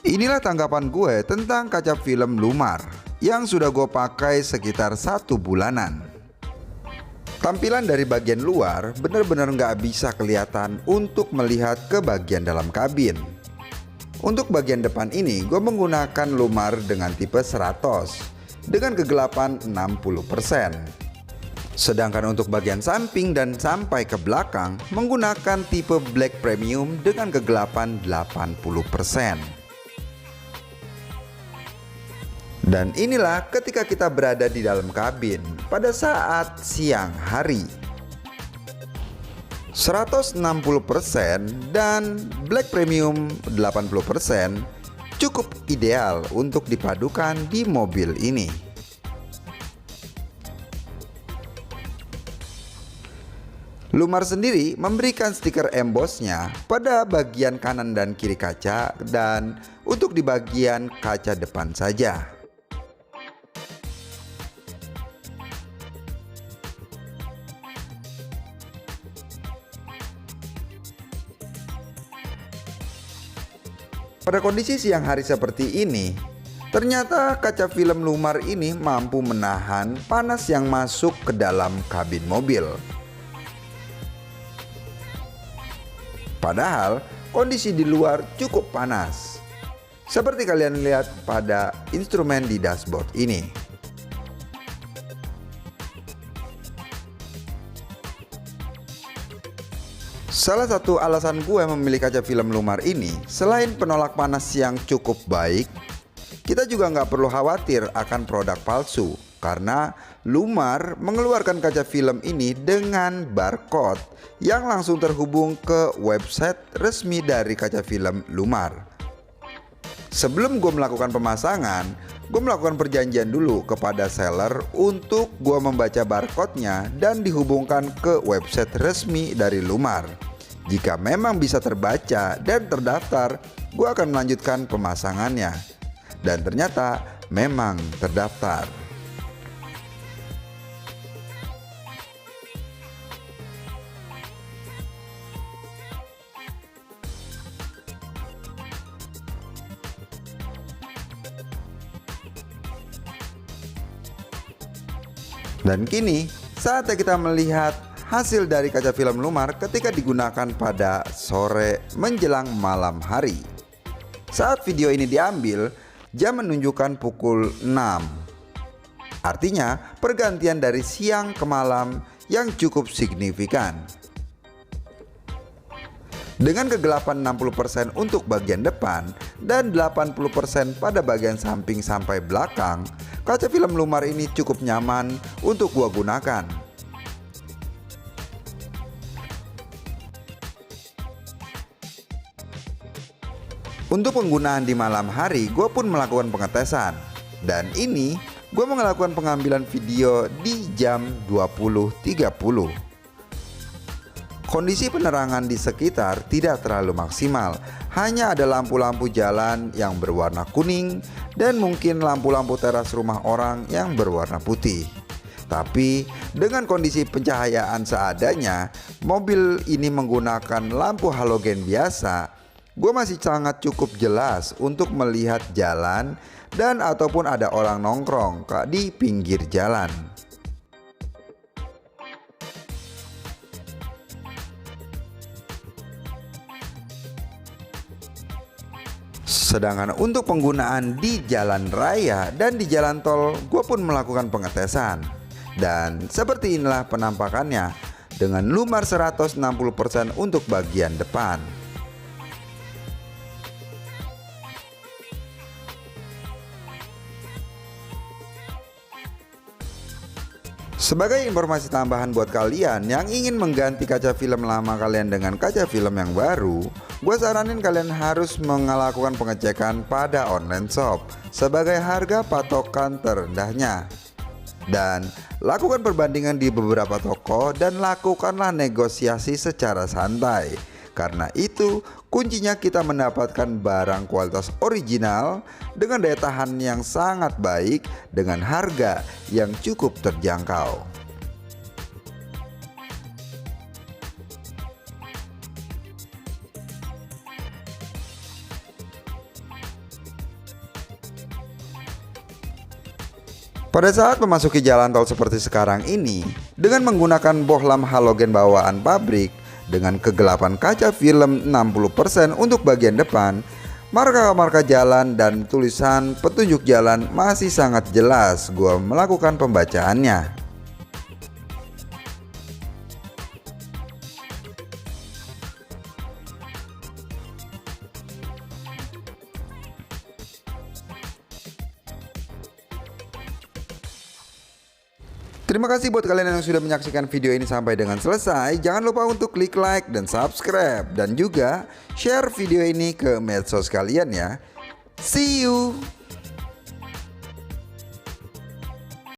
Inilah tanggapan gue tentang kaca film Lumar yang sudah gue pakai sekitar 1 bulanan. Tampilan dari bagian luar benar-benar nggak bisa kelihatan untuk melihat ke bagian dalam kabin. Untuk bagian depan ini gue menggunakan Lumar dengan tipe 100 dengan kegelapan 60%. Sedangkan untuk bagian samping dan sampai ke belakang menggunakan tipe Black Premium dengan kegelapan 80%. Dan inilah ketika kita berada di dalam kabin pada saat siang hari. 160% dan Black Premium 80% cukup ideal untuk dipadukan di mobil ini. Lumar sendiri memberikan stiker embossnya pada bagian kanan dan kiri kaca dan untuk di bagian kaca depan saja. Pada kondisi siang hari seperti ini, ternyata kaca film Lumar ini mampu menahan panas yang masuk ke dalam kabin mobil. Padahal kondisi di luar cukup panas, seperti kalian lihat pada instrumen di dashboard ini. Salah satu alasan gue memilih kaca film Lumar ini, selain penolak panas yang cukup baik, kita juga nggak perlu khawatir akan produk palsu. Karena Lumar mengeluarkan kaca film ini dengan barcode yang langsung terhubung ke website resmi dari kaca film Lumar. Sebelum gue melakukan pemasangan, gue melakukan perjanjian dulu kepada seller untuk gue membaca barcode-nya dan dihubungkan ke website resmi dari Lumar. Jika memang bisa terbaca dan terdaftar, gue akan melanjutkan pemasangannya. Dan ternyata memang terdaftar. Dan kini saatnya kita melihat hasil dari kaca film Lumar ketika digunakan pada sore menjelang malam hari. Saat video ini diambil, jam menunjukkan pukul 6. Artinya pergantian dari siang ke malam yang cukup signifikan. Dengan kegelapan 60% untuk bagian depan dan 80% pada bagian samping sampai belakang, kaca film Lumar ini cukup nyaman untuk gua gunakan. Untuk penggunaan di malam hari, gue pun melakukan pengetesan. Dan ini gue melakukan pengambilan video di jam 20.30. Kondisi penerangan di sekitar tidak terlalu maksimal. Hanya ada lampu-lampu jalan yang berwarna kuning dan mungkin lampu-lampu teras rumah orang yang berwarna putih. Tapi dengan kondisi pencahayaan seadanya, mobil ini menggunakan lampu halogen biasa. Gue masih sangat cukup jelas untuk melihat jalan dan ataupun ada orang nongkrong di pinggir jalan. Sedangkan untuk penggunaan di jalan raya dan di jalan tol, gue pun melakukan pengetesan. Dan seperti inilah penampakannya dengan Lumar 160% untuk bagian depan. Sebagai informasi tambahan buat kalian yang ingin mengganti kaca film lama kalian dengan kaca film yang baru, gue saranin kalian harus melakukan pengecekan pada online shop sebagai harga patokan terendahnya. Dan lakukan perbandingan di beberapa toko dan lakukanlah negosiasi secara santai. Karena itu kuncinya kita mendapatkan barang kualitas original dengan daya tahan yang sangat baik dengan harga yang cukup terjangkau. Pada saat memasuki jalan tol seperti sekarang ini, dengan menggunakan bohlam halogen bawaan pabrik, dengan kegelapan kaca film 60% untuk bagian depan, marka-marka jalan dan tulisan petunjuk jalan masih sangat jelas gua melakukan pembacaannya. Terima kasih buat kalian yang sudah menyaksikan video ini sampai dengan selesai. Jangan lupa untuk klik like dan subscribe, dan juga share video ini ke medsos kalian ya. See you.